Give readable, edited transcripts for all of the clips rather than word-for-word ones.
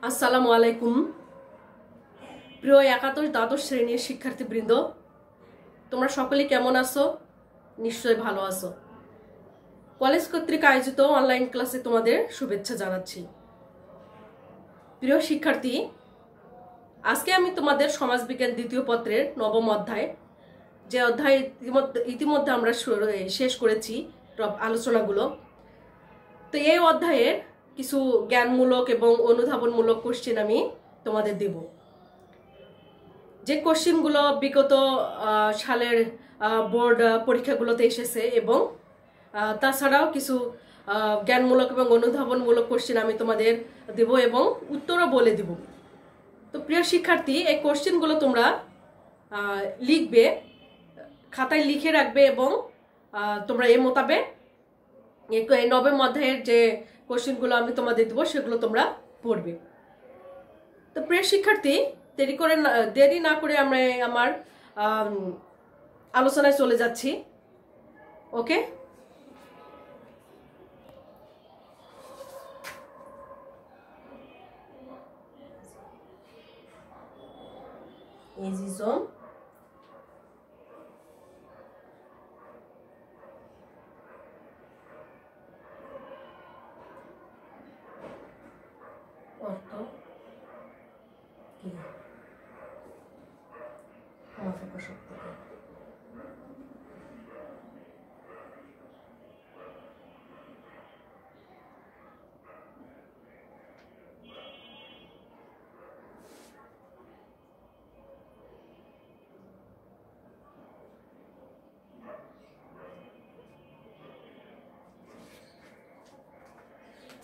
আসসালামু আলাইকুম। প্রিয় একাদশ দ্বাদশ শ্রেণীর শিক্ষার্থীবৃন্দ, তোমরা সকলে কেমন আছো? নিশ্চয়ই ভালো আছো। কলেজ কর্তৃক আয়োজিত অনলাইন ক্লাসে তোমাদের শুভেচ্ছা জানাচ্ছি। প্রিয় শিক্ষার্থী, আজকে আমি তোমাদের সমাজবিজ্ঞান দ্বিতীয় পত্রের নবম অধ্যায়, যে অধ্যায় ইতিমধ্যে আমরা শেষ করেছি আলোচনাগুলো, তো এই অধ্যায়ের কিছু জ্ঞানমূলক এবং অনুধাবনমূলক কোশ্চেন আমি তোমাদের দেব। যে কোশ্চেনগুলো বিগত সালের বোর্ড পরীক্ষাগুলোতে এসেছে এবং তাছাড়াও কিছু জ্ঞানমূলক এবং অনুধাবনমূলক কোশ্চেন আমি তোমাদের দেব এবং উত্তরও বলে দেব। তো প্রিয় শিক্ষার্থী, এই কোশ্চেনগুলো তোমরা লিখবে, খাতায় লিখে রাখবে এবং তোমরা এর মোতাবেক এই নবম অধ্যায়ের যে কোশ্চেনগুলো আমি তোমাদের দেবো সেগুলো তোমরা পড়বে। তো প্রিয় শিক্ষার্থী, দেরি না করে আমরা আমার আলোচনায় চলে যাচ্ছি। ওকে, এজিজম অর্থ কি? মাদকাসক্তি শক্তি।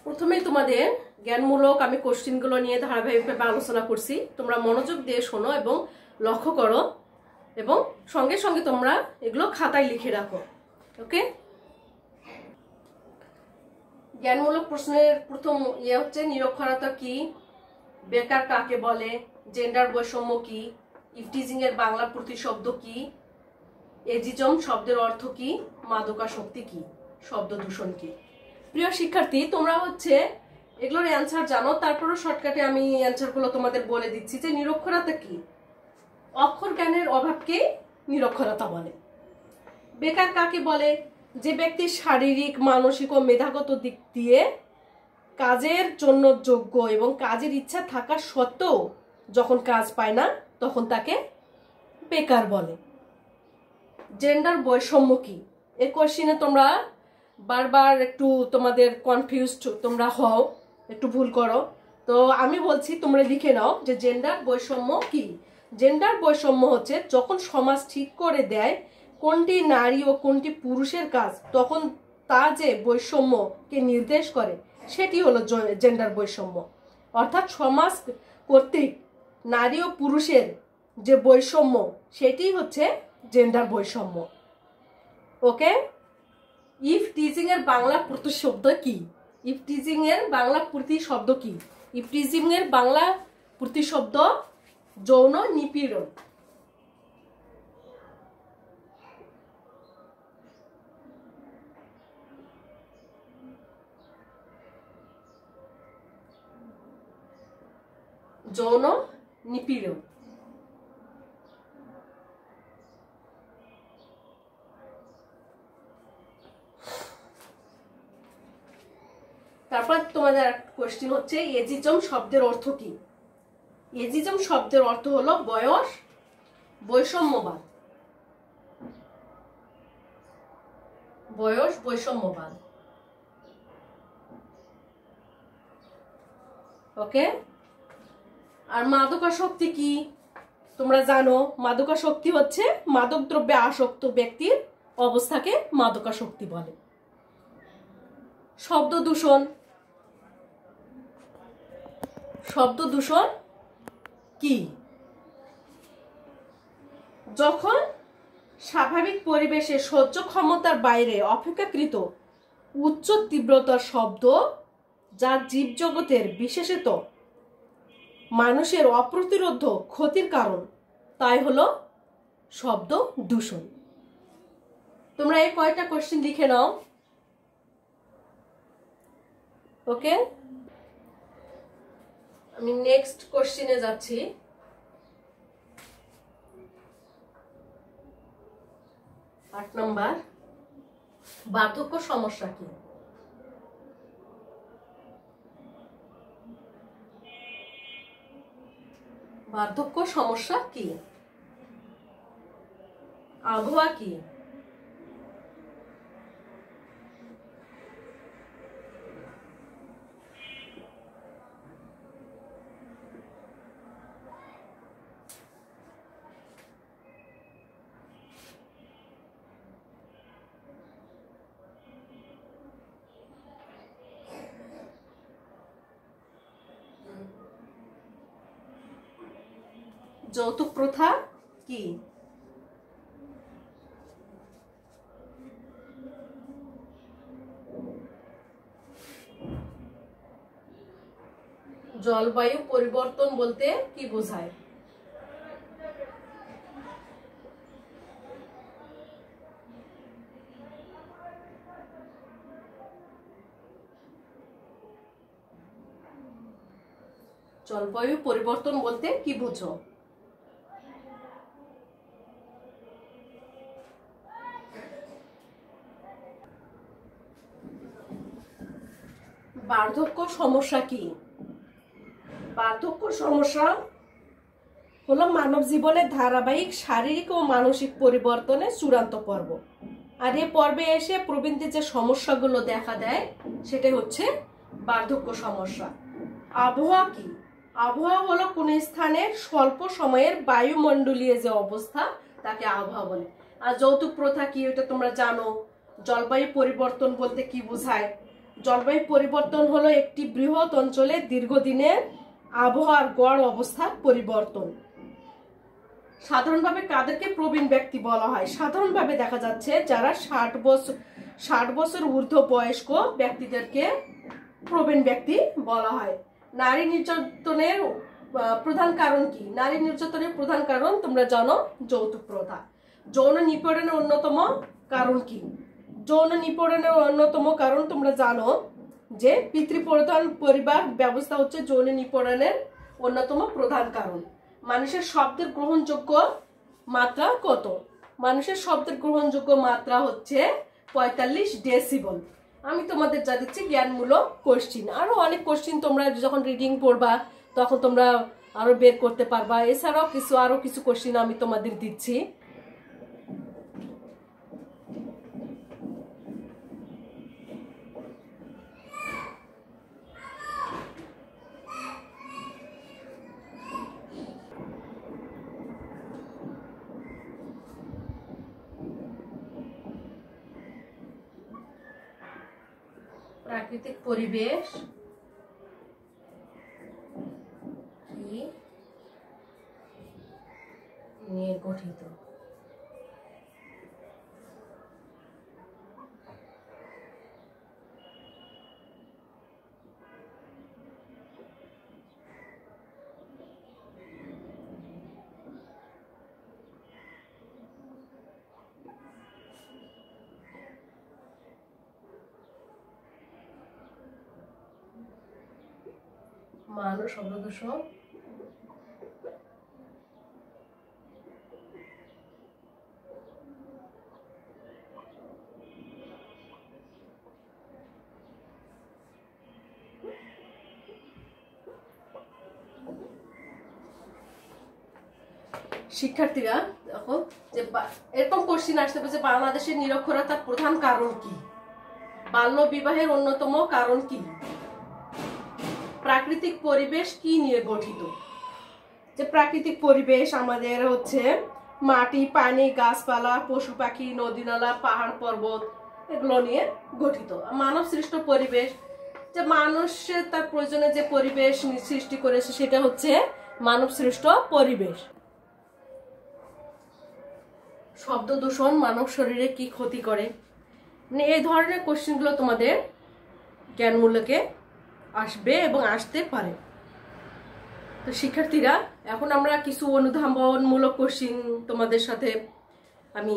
প্রথমেই তোমাদের জ্ঞানমূলক আমি কোশ্চেনগুলো নিয়ে ধারাবাহিকভাবে আলোচনা করছি। তোমরা মনোযোগ দিয়ে শোনো এবং লক্ষ্য করো এবং সঙ্গে সঙ্গে তোমরা এগুলো খাতায় লিখে রাখো। ওকে, জ্ঞানমূলক প্রশ্নের প্রথম হচ্ছে নিরক্ষরতা কি, বেকার কাকে বলে, জেন্ডার বৈষম্য কি, ইফটিজিং এর বাংলা প্রতিশব্দ কি, এজিজম শব্দের অর্থ কি, মাদকাসক্তি কি, শব্দ দূষণ কি। প্রিয় শিক্ষার্থী, তোমরা হচ্ছে এগুলোর অ্যান্সার জানো, তারপরও শর্টকাটে আমি অ্যান্সারগুলো তোমাদের বলে দিচ্ছি। যে নিরক্ষরতা কি? অক্ষর জ্ঞানের অভাবকে নিরক্ষরতা বলে। বেকার কাকে বলে? যে ব্যক্তি শারীরিক, মানসিক ও মেধাগত দিক দিয়ে কাজের জন্য যোগ্য এবং কাজের ইচ্ছা থাকা সত্ত্বেও যখন কাজ পায় না তখন তাকে বেকার বলে। জেন্ডার বৈষম্য কি? এই কোশ্চেনে তোমরা বারবার একটু তোমাদের কনফিউজড তোমরা হও, একটু ভুল করো। তো আমি বলছি তোমরা লিখে নাও যে জেন্ডার বৈষম্য কি। জেন্ডার বৈষম্য হচ্ছে যখন সমাজ ঠিক করে দেয় কোনটি নারী ও কোনটি পুরুষের কাজ, তখন তা যে বৈষম্যকে নির্দেশ করে সেটি হলো জেন্ডার বৈষম্য। অর্থাৎ সমাজ কর্তৃক নারী ও পুরুষের যে বৈষম্য সেটি হচ্ছে জেন্ডার বৈষম্য। ওকে, ইফটিজিং এর বাংলা প্রতিশব্দ কি? ইফটিজিং এর বাংলা প্রতিশব্দ কি? ইফটিজিং এর বাংলা প্রতিশব্দ যৌন নিপীড়ন। যৌন নিপীড়ন। তারপর তোমাদের কোশ্চেন হচ্ছে এজিজম শব্দের অর্থ কি? এজিজম শব্দের অর্থ হলো বয়স বৈষম্যবাদ। বয়স বৈষম্যবাদ। ওকে, আর মাদকাসক্তি কি? তোমরা জানো মাদকাসক্তি হচ্ছে মাদক দ্রব্যে আসক্ত ব্যক্তির অবস্থাকে মাদকাসক্তি বলে। শব্দ দূষণ। শব্দ দূষণ কি? যখন স্বাভাবিক পরিবেশে সহ্য ক্ষমতার বাইরে অপেক্ষাকৃত উচ্চ তীব্রতার শব্দ যা জীবজগতের বিশেষত মানুষের অপ্রতিরোধ্য ক্ষতির কারণ, তাই হলো শব্দ দূষণ। তোমরা এই কয়টা কোশ্চেন লিখে নাও। ওকে, আমি নেক্সট কোশ্চেনে যাচ্ছি। 8 নম্বর, বার্ধক্য সমস্যা কি? বার্ধক্য সমস্যা কি? আবহাওয়া কি? যৌতুক প্রথা কি? জলবায়ু পরিবর্তন বলতে কি বোঝায়? জলবায়ু পরিবর্তন বলতে কি বুঝো? বার্ধক্য সমস্যা কি? বার্ধক্য সমস্যা হলো মানব জীবনের ধারাবাহিক শারীরিক ও মানসিক পরিবর্তনের চূড়ান্ত পর্ব। আর এই পর্বে এসে প্রবীণদের যে সমস্যাগুলো দেখা দেয় সেটাই হচ্ছে বার্ধক্য সমস্যা। আবহাওয়া কি? আবহাওয়া হলো কোন স্থানের স্বল্প সময়ের বায়ুমণ্ডলীয় যে অবস্থা তাকে আবহাওয়া বলে। আর যৌতুক প্রথা কি এটা তোমরা জানো। জলবায়ু পরিবর্তন বলতে কি বোঝায়? জলবায়ু পরিবর্তন হলো একটি বৃহৎ অঞ্চলে দীর্ঘদিনের আবহাওয়ার গড় অবস্থার পরিবর্তন। সাধারণভাবে কাদেরকে প্রবীণ ব্যক্তি বলা হয়? সাধারণভাবে দেখা যাচ্ছে যারা 60 বছর ঊর্ধ্ব বয়স্ক ব্যক্তিদেরকে প্রবীণ ব্যক্তি বলা হয়। নারী নির্যাতনের প্রধান কারণ কি? নারী নির্যাতনের প্রধান কারণ তোমরা জানো যৌতুক প্রথা। যৌন নিপীড়নের অন্যতম কারণ কি? যৌন নিপীড়নের অন্যতম কারণ তোমরা জানো যে পিতৃপ্রধান পরিবার ব্যবস্থা হচ্ছে যৌন নিপীড়নের অন্যতম প্রধান কারণ। মানুষের শব্দের গ্রহণযোগ্য মাত্রা কত? মানুষের শব্দের গ্রহণযোগ্য মাত্রা হচ্ছে 45 ডেসিবল। আমি তোমাদের যা দিচ্ছি জ্ঞানমূলক কোশ্চিন। আরো অনেক কোশ্চিন তোমরা যখন রিডিং পড়বা তখন তোমরা আরো বের করতে পারবা। এছাড়াও আরো কিছু কোশ্চিন আমি তোমাদের দিচ্ছি। প্রাকৃতিক পরিবেশ কি নিয়ে গঠিত? মান ও শব্দ দূষণ, শিক্ষার্থীরা দেখো যে এরকম কোশ্চিন আসতে পারে যে বাংলাদেশের নিরক্ষরতার প্রধান কারণ কি? বাল্য বিবাহের অন্যতম কারণ কি? প্রাকৃতিক পরিবেশ কি নিয়ে গঠিত? যে প্রাকৃতিক পরিবেশ আমাদের হচ্ছে মাটি, পানি, গাছপালা, পশু পাখি, নদী নালা, পাহাড় পর্বত এগুলো নিয়ে গঠিত। মানব সৃষ্ট পরিবেশ যে মানুষের তার প্রয়োজনে যে পরিবেশ সৃষ্টি করেছে সেটা হচ্ছে মানব সৃষ্ট পরিবেশ। শব্দ দূষণ মানব শরীরে কি ক্ষতি করে? মানে এই ধরনের কোশ্চেনগুলো তোমাদের জ্ঞানমূলকে আসবে এবং আসতে পারে। তো শিক্ষার্থীরা এখন আমরা কিছু অনুধাবনমূলক কোশ্চেন তোমাদের সাথে আমি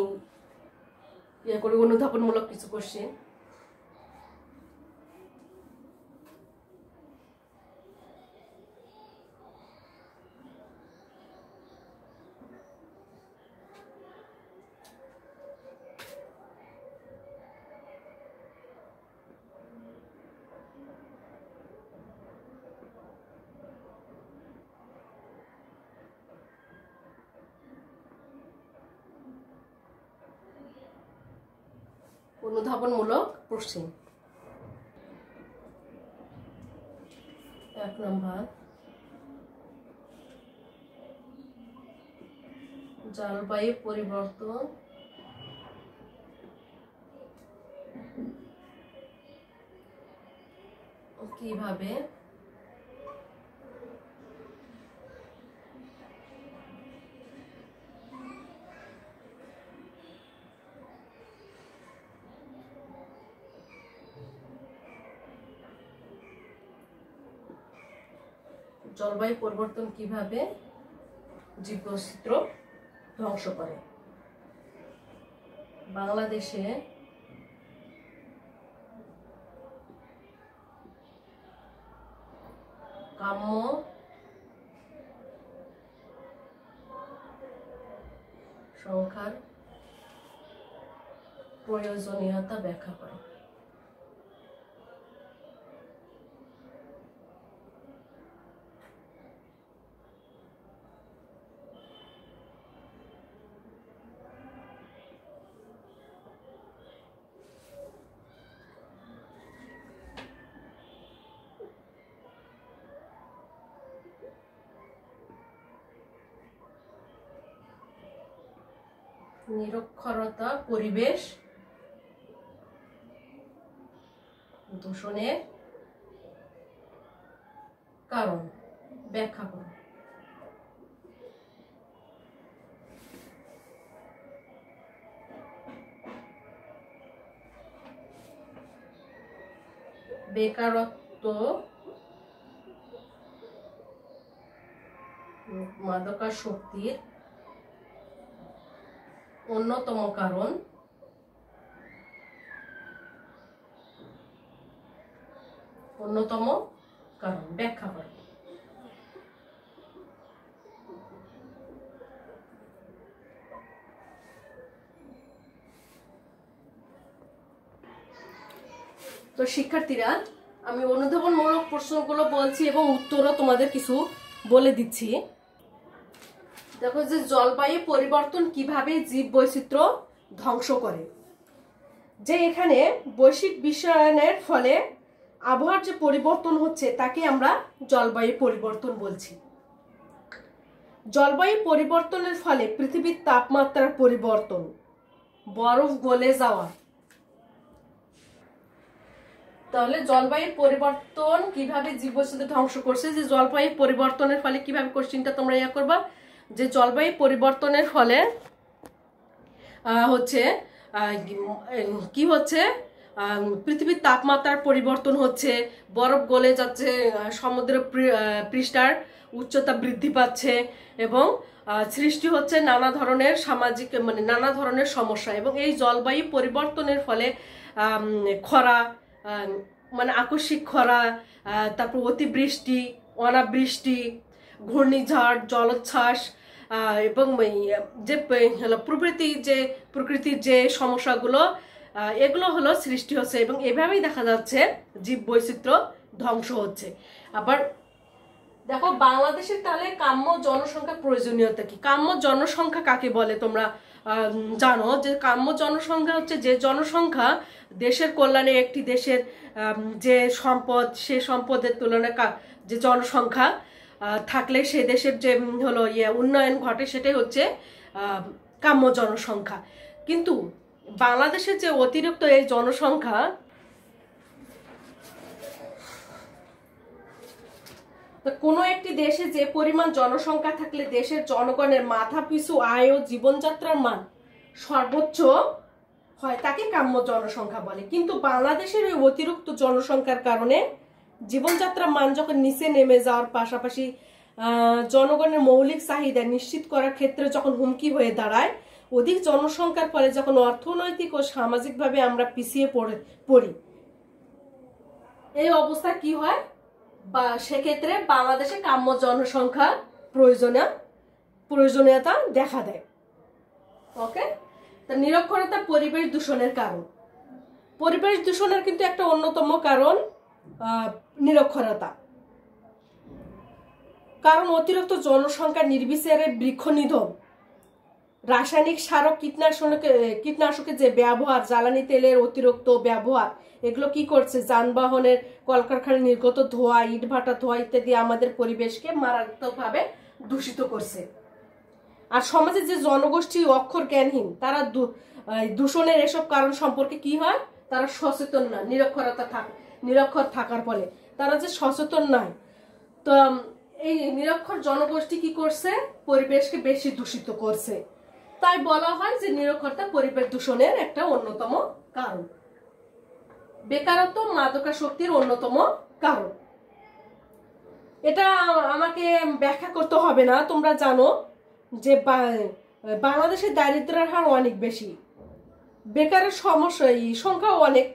করি, অনুধাবনমূলক কিছু কোশ্চেন। অনুধাবনমূলক প্রশ্ন। 1 নম্বর, জলবায়ু পরিবর্তন কিভাবে জলবায়ু পরিবর্তন কিভাবে জীববৈচিত্র্য ধ্বংস করে। বাংলাদেশে কাম্য সংখ্যার প্রয়োজনীয়তা ব্যাখ্যা করে। নিরক্ষরতা পরিবেশ দূষণের কারণ ব্যাখ্যা করো। বেকারত্ব, মাদকাসক্তির অন্যতম কারণ, ব্যাখ্যা করে। তো শিক্ষার্থীরা, আমি অনুধাবনমূলক প্রশ্নগুলো বলছি এবং উত্তরও তোমাদের কিছু বলে দিচ্ছি। দেখো যে জলবায়ু পরিবর্তন কিভাবে জীববৈচিত্র্য ধ্বংস করে। যে এখানে বৈশ্বিক বিশ্বায়নের ফলে আবহাওয়ার যে পরিবর্তন হচ্ছে তাকে আমরা জলবায়ু পরিবর্তন বলছি। জলবায়ু পরিবর্তনের ফলে পৃথিবীর তাপমাত্রার পরিবর্তন, বরফ গলে যাওয়া। তাহলে জলবায়ু পরিবর্তন কিভাবে জীববৈচিত্র্য ধ্বংস করছে, যে জলবায়ু পরিবর্তনের ফলে কিভাবে কোশ্চেনটা তোমরা ইয়া করবা, যে জলবায়ু পরিবর্তনের ফলে হচ্ছে কি হচ্ছে, পৃথিবীর তাপমাত্রার পরিবর্তন হচ্ছে, বরফ গলে যাচ্ছে, সমুদ্র পৃষ্ঠার উচ্চতা বৃদ্ধি পাচ্ছে এবং সৃষ্টি হচ্ছে নানা ধরনের সামাজিক নানা ধরনের সমস্যা। এবং এই জলবায়ু পরিবর্তনের ফলে খরা, আকস্মিক খরা, তারপর অতিবৃষ্টি, অনাবৃষ্টি, ঘূর্ণিঝড়, জলোচ্ছ্বাস এবং যে প্রকৃতির যে সমস্যাগুলো এগুলো হলো সৃষ্টি হচ্ছে এবং এভাবেই দেখা যাচ্ছে জীববৈচিত্র্য ধ্বংস হচ্ছে। আবার দেখো বাংলাদেশের তাহলে কাম্য জনসংখ্যার প্রয়োজনীয়তা কি। কাম্য জনসংখ্যা কাকে বলে তোমরা জানো, যে কাম্য জনসংখ্যা হচ্ছে যে জনসংখ্যা দেশের কল্যাণে একটি দেশের যে সম্পদ, সে সম্পদের তুলনায় যে জনসংখ্যা থাকলে সে দেশের যে হলো উন্নয়ন ঘটে, সেটাই হচ্ছে কাম্য জনসংখ্যা। কিন্তু বাংলাদেশের যে অতিরিক্ত এই জনসংখ্যা, তো কোনো একটি দেশে যে পরিমাণ জনসংখ্যা থাকলে দেশের জনগণের মাথাপিছু আয় ও জীবনযাত্রার মান সর্বোচ্চ হয় তাকে কাম্য জনসংখ্যা বলে। কিন্তু বাংলাদেশের ওই অতিরিক্ত জনসংখ্যার কারণে জীবনযাত্রার মান যখন নিচে নেমে যাওয়ার পাশাপাশি জনগণের মৌলিক চাহিদা নিশ্চিত করার ক্ষেত্রে যখন হুমকি হয়ে দাঁড়ায়, অধিক জনসংখ্যার ফলে যখন অর্থনৈতিক ও সামাজিকভাবে আমরা পিছিয়ে পড়ি, এই অবস্থা কি হয়, বা সেক্ষেত্রে বাংলাদেশে কাম্য জনসংখ্যা প্রয়োজনীয়তা দেখা দেয়। ওকে, তা নিরক্ষরতা পরিবেশ দূষণের কারণ। পরিবেশ দূষণের কিন্তু একটা অন্যতম কারণ নিরক্ষরতা। কারণ অতিরিক্ত জনসংখ্যা, নির্বিচারে বৃক্ষ নিধন, রাসায়নিক সার ও কীটনাশকের যে ব্যবহার, জ্বালানি তেলের অতিরিক্ত ব্যবহার, এগুলো কি করছে? যানবাহনের, কলকারখানার নির্গত ধোঁয়া, ইটভাটা ধোঁয়া ইত্যাদি আমাদের পরিবেশকে মারাত্মকভাবে দূষিত করছে। আর সমাজে যে জনগোষ্ঠী অক্ষর জ্ঞানহীন, তারা দূষণের এসব কারণ সম্পর্কে কি হয়? তারা সচেতন না, নিরক্ষর থাকার ফলে তারা যে সচেতন নয়। তো এই নিরক্ষর জনগোষ্ঠী কি করছে? পরিবেশকে বেশি দূষিত করছে। তাই বলা হয় যে নিরক্ষরতা পরিবেশ দূষণের একটা অন্যতম কারণ। বেকারত্ব মাদকাসক্তির অন্যতম কারণ। এটা আমাকে ব্যাখ্যা করতে হবে না, তোমরা জানো যে বাংলাদেশের দারিদ্র্যের হার অনেক বেশি, বেকারের সংখ্যাও অনেক।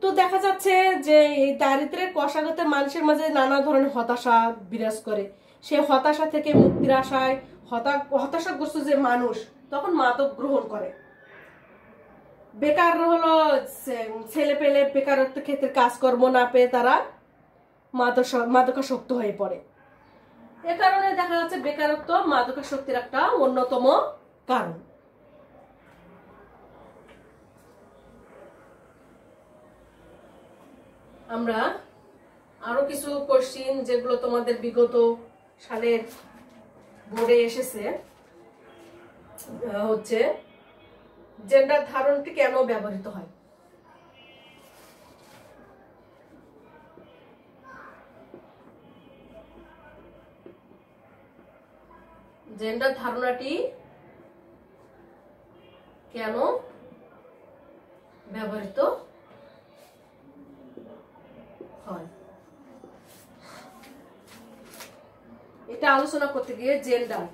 তো দেখা যাচ্ছে যে এই দারিদ্র্যের কষাগতে মানুষের মাঝে নানা ধরনের হতাশা বিরাজ করে। সেই হতাশা থেকে মুক্তির আশায় হতাশাগ্রস্ত যে মানুষ তখন মাদক গ্রহণ করে। বেকার হলো ছেলে পেলে বেকারত্ব ক্ষেত্রে কাজকর্ম না পেয়ে তারা মাদকাসক্ত হয়ে পড়ে। এ কারণে দেখা যাচ্ছে বেকারত্ব মাদকাসক্তির একটা অন্যতম কারণ। আমরা আরো কিছু কোশ্চিন যেগুলো তোমাদের বিগত সালের বোর্ডে এসেছে, হচ্ছে জেন্ডার ধারণটি কেন ব্যবহৃত হয়? জেন্ডার ধারণাটি কেন ব্যবহৃত হয়? এটা আলোচনা করতে গিয়ে জেন্ডার,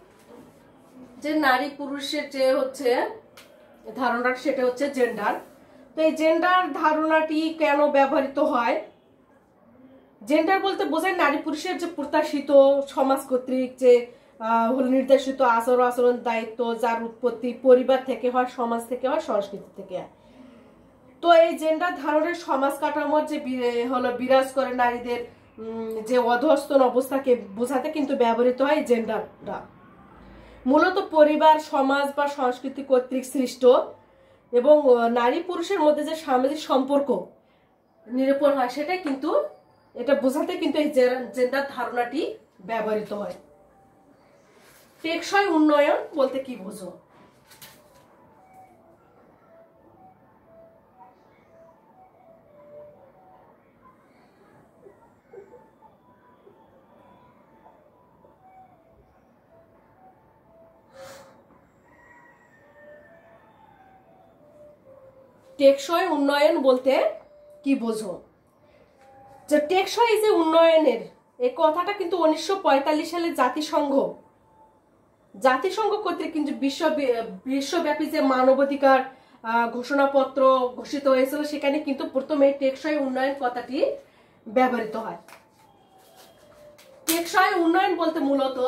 যে নারী পুরুষের যে হচ্ছে ধারণা, সেটা হচ্ছে জেন্ডার। তো এই জেন্ডার ধারণাটি কেন ব্যবহৃত হয়? জেন্ডার বলতে বোঝায় নারী পুরুষের যে প্রত্যাশিত সমাজ কর্তৃক যে নির্দেশিত আচরণ দায়িত্ব, যার উৎপত্তি পরিবার থেকে হয়, সমাজ থেকে হয়, সংস্কৃতি থেকে হয়। তো এই জেন্ডার ধারণের সমাজ কাঠামোর যে বিরাজ করে নারীদের যে অধস্তন অবস্থাকে বোঝাতে কিন্তু ব্যবহৃত হয় জেন্ডারটা। মূলত পরিবার, সমাজ বা সংস্কৃতি কর্তৃক সৃষ্ট এবং নারী পুরুষের মধ্যে যে সামাজিক সম্পর্ক নিরূপণ হয়, সেটাই কিন্তু এটা বোঝাতে কিন্তু এই জেন্ডার ধারণাটি ব্যবহৃত হয়। টেকসই উন্নয়ন বলতে কি বোঝো? টেকসই উন্নয়ন বলতে কি বোঝো? যে টেকসই যে উন্নয়নের এই কথাটা কিন্তু 1945 সালে জাতিসংঘ কর্তৃক কিন্তু বিশ্বব্যাপী যে মানবাধিকার ঘোষণাপত্র ঘোষিত হয়েছিল, সেখানে কিন্তু প্রথমে টেকসই উন্নয়ন কথাটি ব্যবহৃত হয়। টেকসই উন্নয়ন বলতে মূলত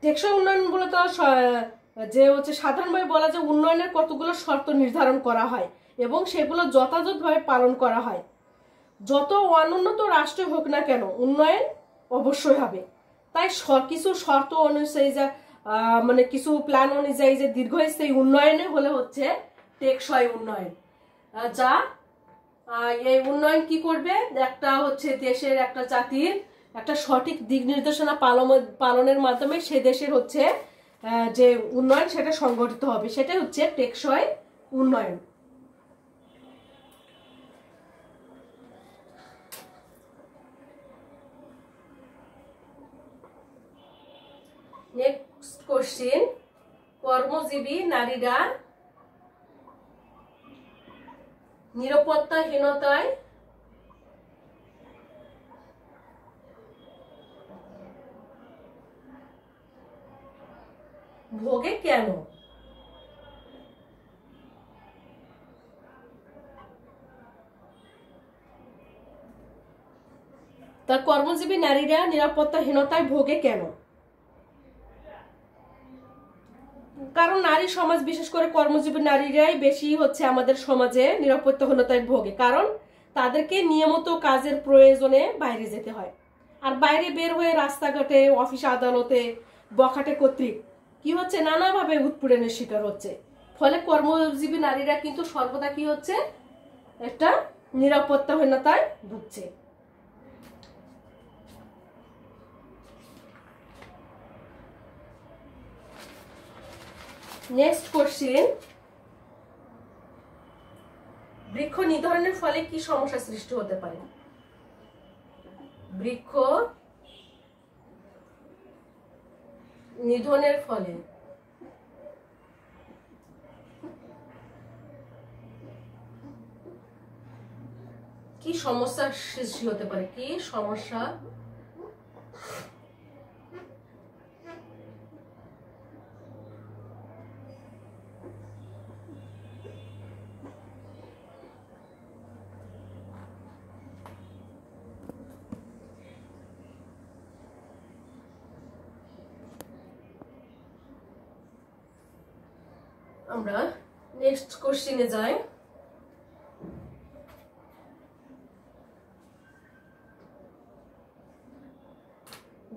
টেকসই উন্নয়ন মূলত যে হচ্ছে সাধারণভাবে বলা যায় উন্নয়নের কতগুলো শর্ত নির্ধারণ করা হয় এবং সেগুলো যথাযথভাবে পালন করা হয়। যত অনুন্নত রাষ্ট্র হোক না কেন উন্নয়ন অবশ্যই হবে। তাই কিছু শর্ত অনুযায়ী মানে কিছু প্ল্যান অনুযায়ী যে দীর্ঘস্থায়ী উন্নয়নে হলে হচ্ছে টেকসই উন্নয়ন। যা এই উন্নয়ন কি করবে? একটা হচ্ছে দেশের, একটা জাতির একটা সঠিক দিক নির্দেশনা পালনের মাধ্যমে সে দেশের হচ্ছে যে উন্নয়ন সেটা সংগঠিত হবে, সেটা হচ্ছে টেকসই উন্নয়ন। নেক্সট কোশ্চেন, কর্মজীবী নারীরা নিরাপত্তাহীনতায় ভোগে কেন? তা কর্মজীবী নারীরা নিরাপত্তাহীনতায় ভোগে কেন? কারণ নারী সমাজ, বিশেষ করে কর্মজীবী নারীরাই বেশি হচ্ছে আমাদের সমাজে নিরাপত্তাহীনতায় ভোগে, কারণ তাদেরকে নিয়মিত কাজের প্রয়োজনে বাইরে যেতে হয়। আর বাইরে বের হয়ে রাস্তাঘাটে, অফিস আদালতে, বখাটে কর্তৃক কি হচ্ছে, নানাভাবে উৎপীড়নের শিকার হচ্ছে। ফলে কর্মজীবী নারীরা কিন্তু সর্বদা কি হচ্ছে, একটা নিরাপত্তাহীনতায় ভুগছে। নেক্সট কোশ্চেন, বৃক্ষ নিধনের ফলে কি সমস্যা সৃষ্টি হতে পারে? বৃক্ষ নিধনের ফলে কি সমস্যা সৃষ্টি হতে পারে? কি সমস্যা আমরা নেক্সট কোশ্চেনে যাই।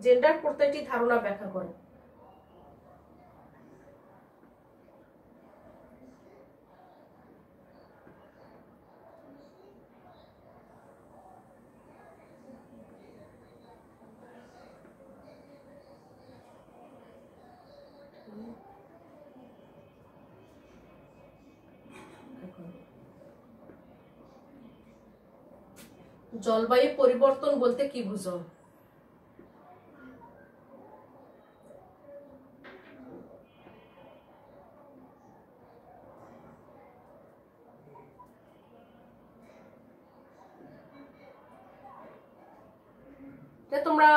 জেন্ডার প্রত্যেকটি ধারণা ব্যাখ্যা করে। জলবায়ু পরিবর্তন বলতে কি বুঝো? তোমরা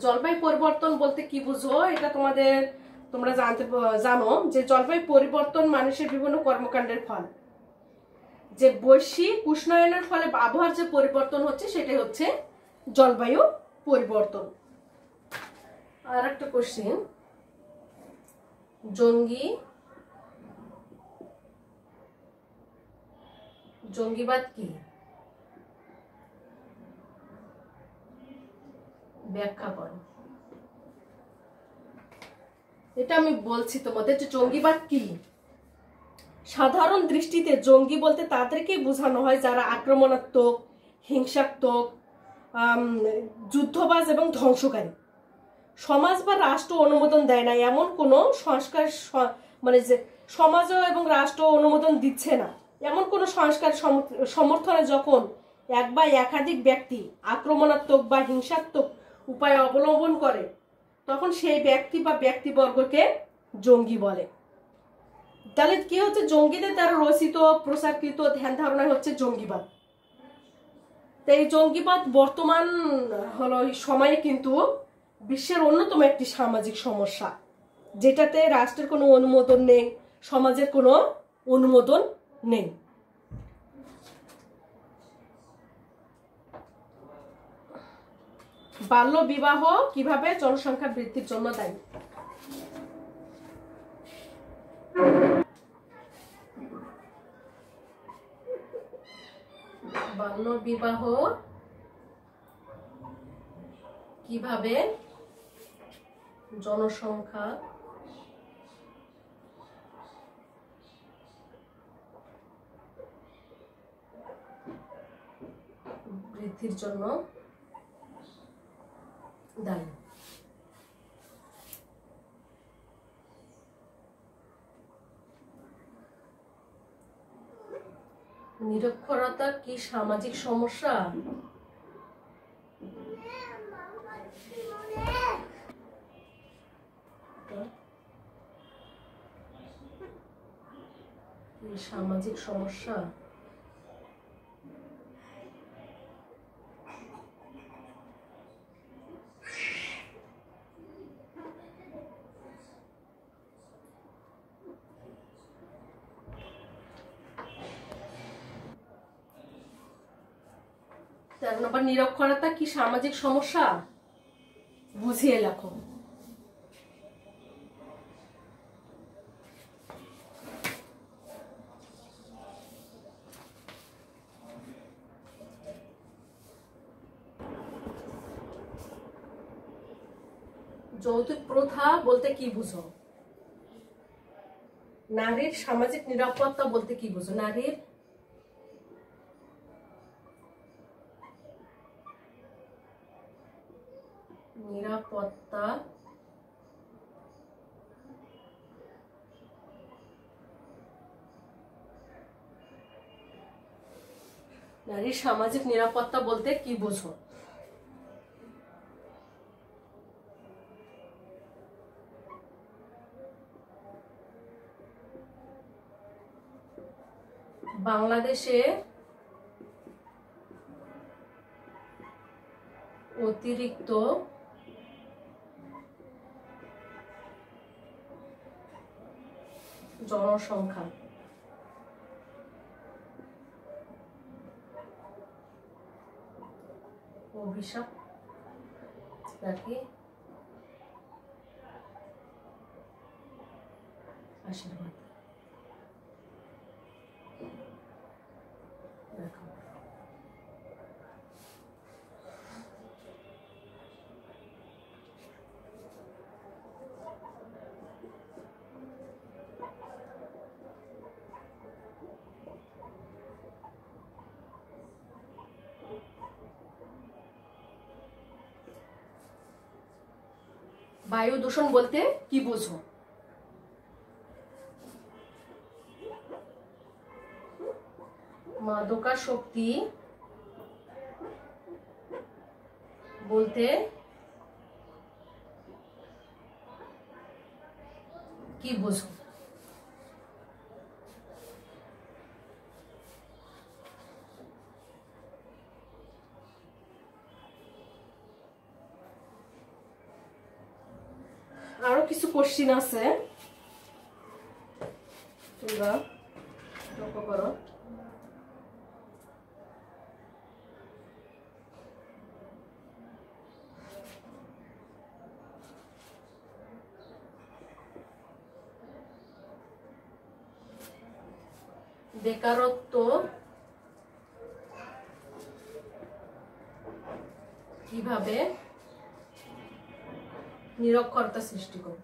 জলবায়ু পরিবর্তন বলতে কি বুঝো, এটা তোমরা জানো যে জলবায়ু পরিবর্তন মানুষের বিভিন্ন কর্মকাণ্ডের ফল। যে বৈশ্বিক উষ্ণায়নের ফলে আবহাওয়ার যে পরিবর্তন হচ্ছে সেটাই হচ্ছে জলবায়ু পরিবর্তন। আর একটা কোশ্চেন, জঙ্গিবাদ কি? ব্যাখ্যা করো। এটা আমি বলছি তোমাদের যে জঙ্গিবাদ কি। সাধারণ দৃষ্টিতে জঙ্গি বলতে তাদেরকেই বোঝানো হয় যারা আক্রমণাত্মক, হিংসাত্মক, যুদ্ধবাজ এবং ধ্বংসকারী। সমাজ বা রাষ্ট্র অনুমোদন দেয় না এমন কোনো সংস্কার, মানে যে সমাজও এবং রাষ্ট্র অনুমোদন দিচ্ছে না এমন কোনো সংস্কার সমর্থনে যখন এক বা একাধিক ব্যক্তি আক্রমণাত্মক বা হিংসাত্মক উপায় অবলম্বন করে, তখন সেই ব্যক্তি বা ব্যক্তিবর্গকে জঙ্গি বলে। তাহলে কি হচ্ছে, জঙ্গিদের দ্বারা রচিত প্রচারকৃত ধ্যান ধারণা হচ্ছে জঙ্গিবাদ। তো এই জঙ্গিবাদ বর্তমান হলো সময়ে কিন্তু বিশ্বের অন্যতম একটি সামাজিক সমস্যা, যেটাতে রাষ্ট্রের কোনো অনুমোদন নেই, সমাজের কোনো অনুমোদন নেই। বাল্য বিবাহ কিভাবে জনসংখ্যা বৃদ্ধির জন্য দায়ী? বাল্য বিবাহ কিভাবে জনসংখ্যা বৃদ্ধির জন্য দায়ী? নিরক্ষরতা কি সামাজিক সমস্যা? সামাজিক সমস্যা? নিরক্ষরতা কি সামাজিক সমস্যা? বুঝিয়ে লেখো। যৌতুক প্রথা বলতে কি বুঝো? নারীর সামাজিক নিরাপত্তা বলতে কি বুঝো? নারীর নিরাপত্তা নারীর সামাজিক নিরাপত্তা বলতে কি বুঝো? বাংলাদেশে অতিরিক্ত জনসংখ্যা অভিশাপ নাকি আশীর্বাদ? দেখো, বায়ু দূষণ বলতে কি বুঝো? মাদকাসক্তি বলতে কি বুঝো? আরো কিছু কোশ্চিন আছে, তোমরা লক্ষ্য করো। বেকারত্ব কিভাবে নিরক্ষরতা সৃষ্টি করে?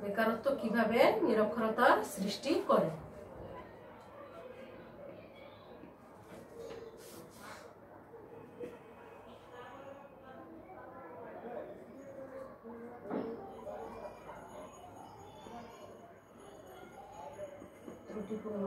বেকারত্ব কিভাবে নিরক্ষরতা সৃষ্টি করে? ত্রুটিপূর্ণ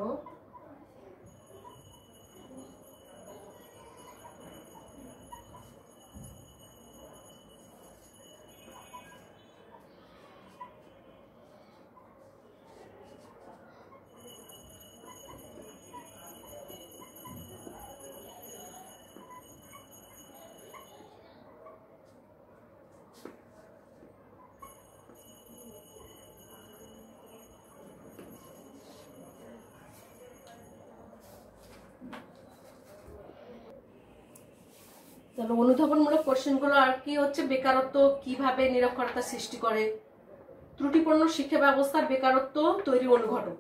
তাহলে অনুধাবনমূলক কোশ্চেনগুলো আর কি হচ্ছে, বেকারত্ব কিভাবে নিরক্ষরতা সৃষ্টি করে, ত্রুটিপূর্ণ শিক্ষা ব্যবস্থার বেকারত্ব তৈরি অনুঘটক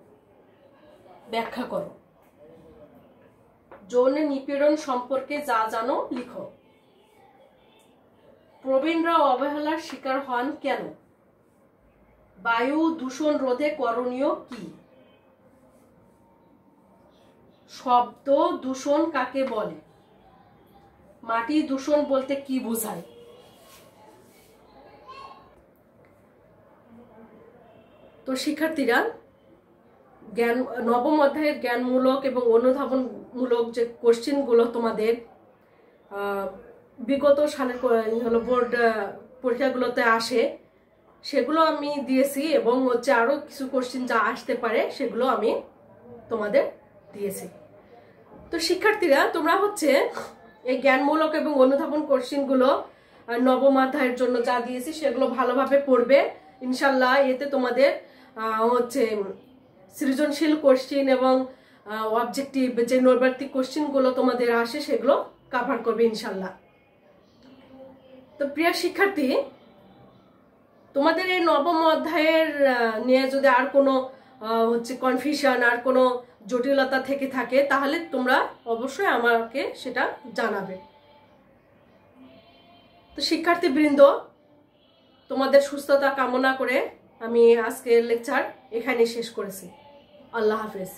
ব্যাখ্যা করো, যৌন নিপীড়ন সম্পর্কে যা জানো লিখো, প্রবীণরা অবহেলার শিকার হন কেন, বায়ু দূষণ রোধে করণীয় কি, শব্দ দূষণ কাকে বলে, মাটি দূষণ বলতে কি বোঝায়? তো শিক্ষার্থীরা, নবম অধ্যায়ের জ্ঞানমূলক এবং অনুধাবনমূলক যে কোশ্চেনগুলো তোমাদের বিগত সালের হলো বোর্ড পরীক্ষাগুলোতে আসে সেগুলো আমি দিয়েছি, এবং হচ্ছে আরো কিছু কোশ্চেন যা আসতে পারে সেগুলো আমি তোমাদের দিয়েছি। তো শিক্ষার্থীরা, তোমরা হচ্ছে এই জ্ঞানমূলক এবং অনুধাবন কোশ্চেনগুলো নবম অধ্যায়ের জন্য যা দিয়েছি সেগুলো ভালোভাবে পড়বে ইনশাল্লাহ। এতে তোমাদের হচ্ছে সৃজনশীল কোশ্চেন এবং অবজেক্টিভ যে নৈর্ব্যক্তিক কোশ্চেনগুলো তোমাদের আসে সেগুলো কভার করবে ইনশাল্লাহ। তো প্রিয় শিক্ষার্থী, তোমাদের এই নবম অধ্যায়ের নিয়ে যদি আর কোনো কনফিউশন আর কোনো জটিলতা থেকে থাকে তাহলে তোমরা অবশ্যই আমাকে সেটা জানাবে। তো শিক্ষার্থীবৃন্দ, তোমাদের সুস্থতা কামনা করে আমি আজকের লেকচার এখানে শেষ করেছি। আল্লাহ হাফেজ।